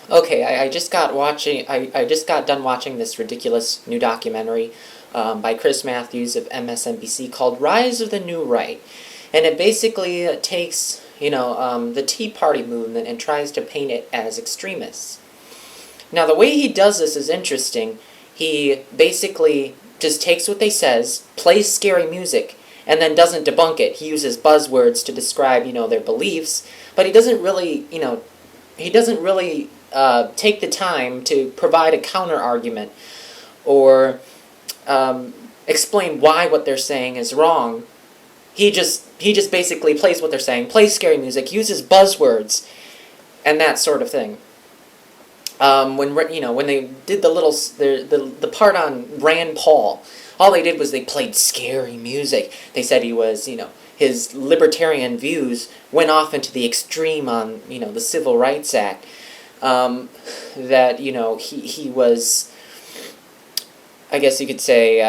Okay, I just got watching. I just got done watching this ridiculous new documentary by Chris Matthews of MSNBC called "Rise of the New Right," and it basically takes the Tea Party movement and tries to paint it as extremists. Now, the way he does this is interesting. He basically just takes what they says, plays scary music, and then doesn't debunk it. He uses buzzwords to describe their beliefs, but he doesn't really take the time to provide a counter argument or explain why what they're saying is wrong. He just basically plays what they're saying, plays scary music, uses buzzwords, and that sort of thing. When they did the part on Rand Paul, all they did was they played scary music. They said he was his libertarian views went off into the extreme on the Civil Rights Act. That he was, I guess you could say,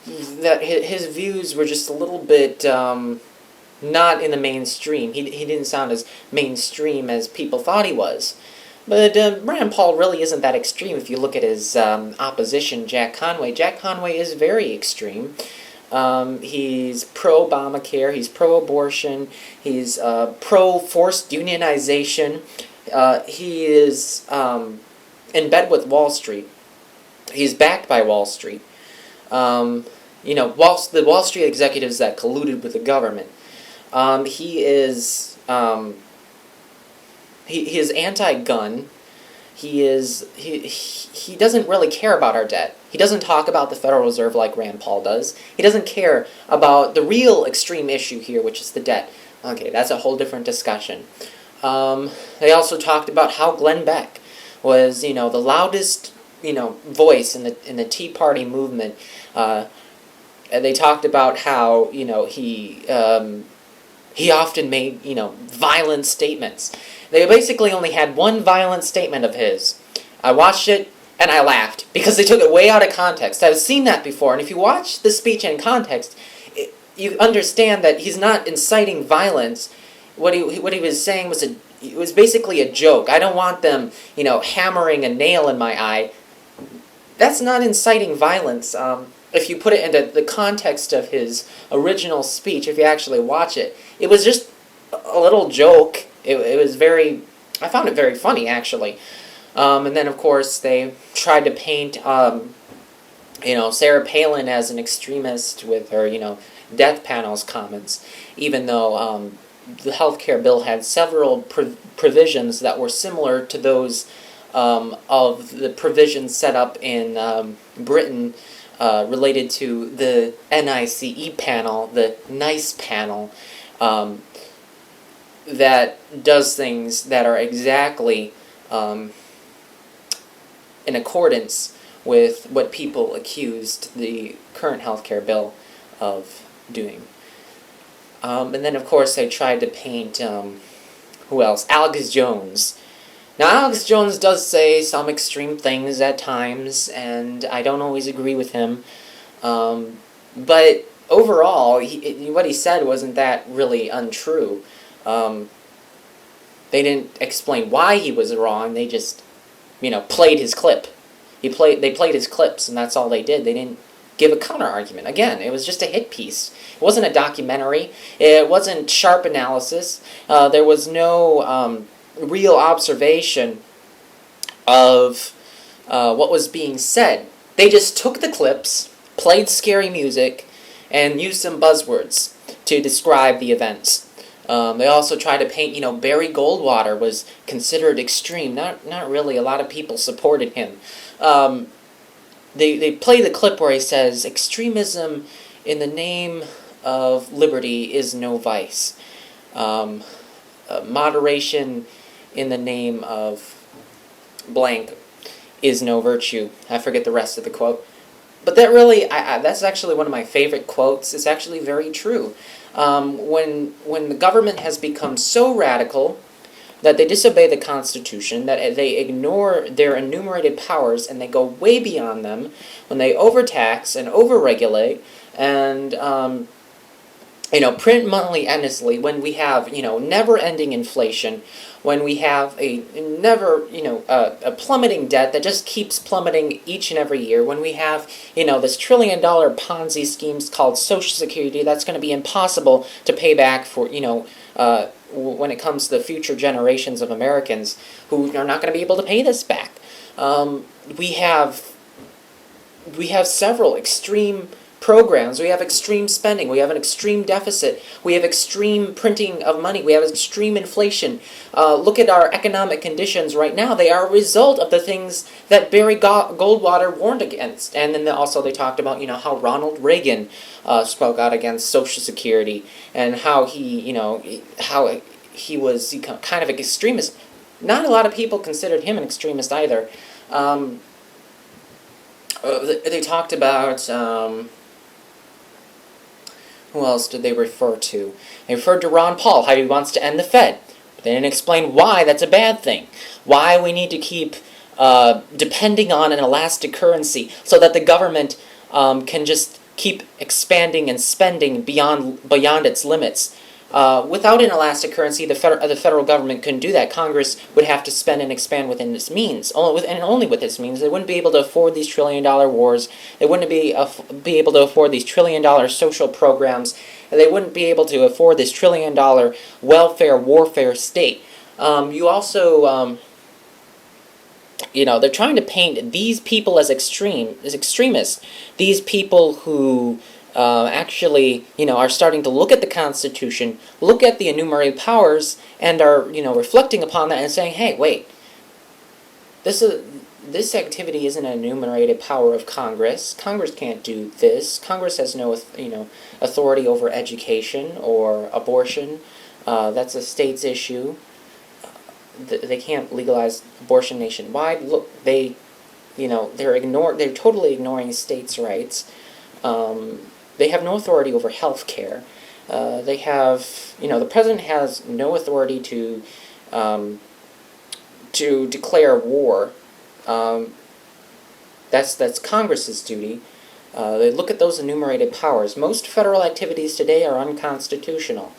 that his views were just a little bit not in the mainstream. He didn't sound as mainstream as people thought he was. But Rand Paul really isn't that extreme if you look at his opposition, Jack Conway. Jack Conway is very extreme. He's pro-Obamacare, he's pro-abortion, he's pro-forced unionization. He is in bed with Wall Street. He's backed by Wall Street. The Wall Street executives that colluded with the government. He is anti-gun. He doesn't really care about our debt. He doesn't talk about the Federal Reserve like Rand Paul does. He doesn't care about the real extreme issue here, which is the debt. Okay, that's a whole different discussion. They also talked about how Glenn Beck was, the loudest, voice in the Tea Party movement. And they talked about how, he often made, violent statements. They basically only had one violent statement of his. I watched it and I laughed because they took it way out of context. I've seen that before, and if you watch the speech in context, you understand that he's not inciting violence. What he was saying was it was basically a joke. I don't want them, hammering a nail in my eye. That's not inciting violence. If you put it into the context of his original speech, if you actually watch it, it was just a little joke. It was I found it very funny, actually. And then, of course, they tried to paint, Sarah Palin as an extremist with her, death panel's comments, even though the healthcare bill had several provisions that were similar to those of the provisions set up in Britain related to the NICE panel, the NICE panel, that does things that are exactly in accordance with what people accused the current healthcare bill of doing. And then, of course, they tried to paint, who else? Alex Jones. Now, Alex Jones does say some extreme things at times, and I don't always agree with him. But overall, what he said wasn't that really untrue. They didn't explain why he was wrong. They just, played his clip. They played his clips, and that's all they did. They didn't give a counter-argument. Again, it was just a hit piece. It wasn't a documentary. It wasn't sharp analysis. There was no real observation of what was being said. They just took the clips, played scary music, and used some buzzwords to describe the events. They also tried to paint, Barry Goldwater was considered extreme. Not really. A lot of people supported him. They play the clip where he says, extremism in the name of liberty is no vice. Moderation in the name of blank is no virtue. I forget the rest of the quote. But that really, that's actually one of my favorite quotes. It's actually very true. When the government has become so radical that they disobey the Constitution, that they ignore their enumerated powers and they go way beyond them, when they overtax and overregulate and print money endlessly, when we have never-ending inflation, when we have a never, a plummeting debt that just keeps plummeting each and every year, when we have, this $1 trillion Ponzi schemes called Social Security that's going to be impossible to pay back for, when it comes to the future generations of Americans who are not going to be able to pay this back. We have several extreme programs. We have extreme spending. We have an extreme deficit. We have extreme printing of money. We have extreme inflation. Look at our economic conditions right now. They are a result of the things that Barry Goldwater warned against. And then also they talked about, how Ronald Reagan spoke out against Social Security and how he was kind of an extremist. Not a lot of people considered him an extremist either. They talked about, who else did they refer to? They referred to Ron Paul, how he wants to end the Fed. But they didn't explain why that's a bad thing. Why we need to keep depending on an elastic currency so that the government can just keep expanding and spending beyond its limits. Without an elastic currency, the federal government couldn't do that. Congress would have to spend and expand within its means, only with its means. They wouldn't be able to afford these trillion-dollar wars. They wouldn't be able to afford these trillion-dollar social programs. And they wouldn't be able to afford this trillion-dollar welfare warfare state. You also, they're trying to paint these people as extremists. These people who actually, are starting to look at the Constitution, look at the enumerated powers, and are, reflecting upon that and saying, hey, wait, this activity isn't an enumerated power of Congress. Congress can't do this. Congress has no, authority over education or abortion. That's a state's issue. They can't legalize abortion nationwide. Look, they're totally ignoring states' rights. They have no authority over health care. They have, the president has no authority to declare war. That's Congress's duty. They look at those enumerated powers. Most federal activities today are unconstitutional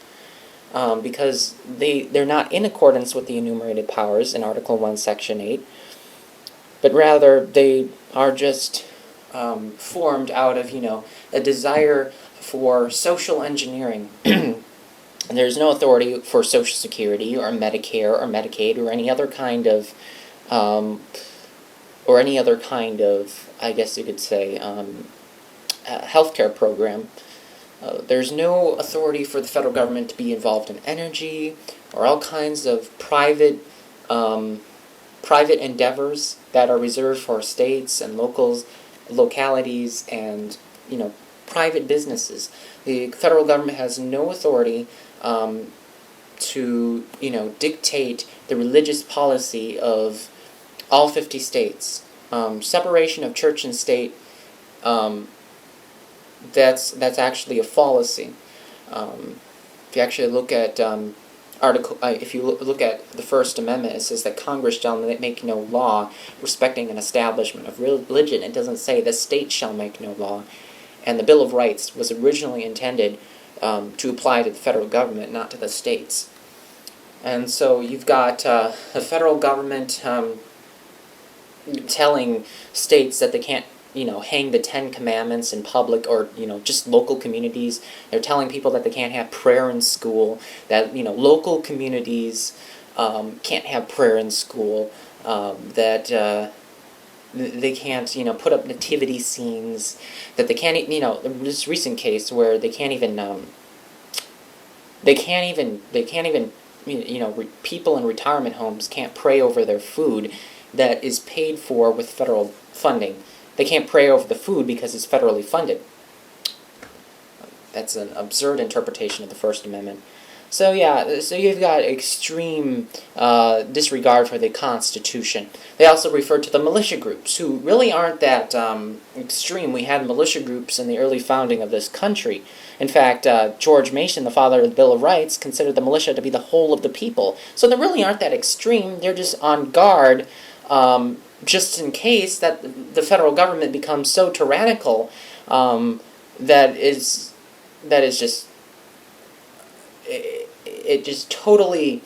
because they're not in accordance with the enumerated powers in Article 1, Section 8, but rather they are just formed out of, a desire for social engineering. And there's no authority for Social Security or Medicare or Medicaid or any other kind of, I guess you could say, healthcare program. There's no authority for the federal government to be involved in energy or all kinds of private endeavors that are reserved for states and localities and, private businesses. The federal government has no authority to, dictate the religious policy of all 50 states. Separation of church and state, that's actually a fallacy. If you actually look at if you look at the First Amendment, it says that Congress shall make no law respecting an establishment of religion. It doesn't say the state shall make no law. And the Bill of Rights was originally intended to apply to the federal government, not to the states. And so you've got the federal government telling states that they can't, hang the 10 Commandments in public or, just local communities. They're telling people that they can't have prayer in school, that, local communities can't have prayer in school, that they can't, put up nativity scenes, that they can't, this recent case where they can't even, people in retirement homes can't pray over their food that is paid for with federal funding. They can't pray over the food because it's federally funded. That's an absurd interpretation of the First Amendment. So yeah, so you've got extreme disregard for the Constitution. They also refer to the militia groups, who really aren't that extreme. We had militia groups in the early founding of this country. In fact, George Mason, the father of the Bill of Rights, considered the militia to be the whole of the people. So they really aren't that extreme. They're just on guard, just in case that the federal government becomes so tyrannical that is just... It just totally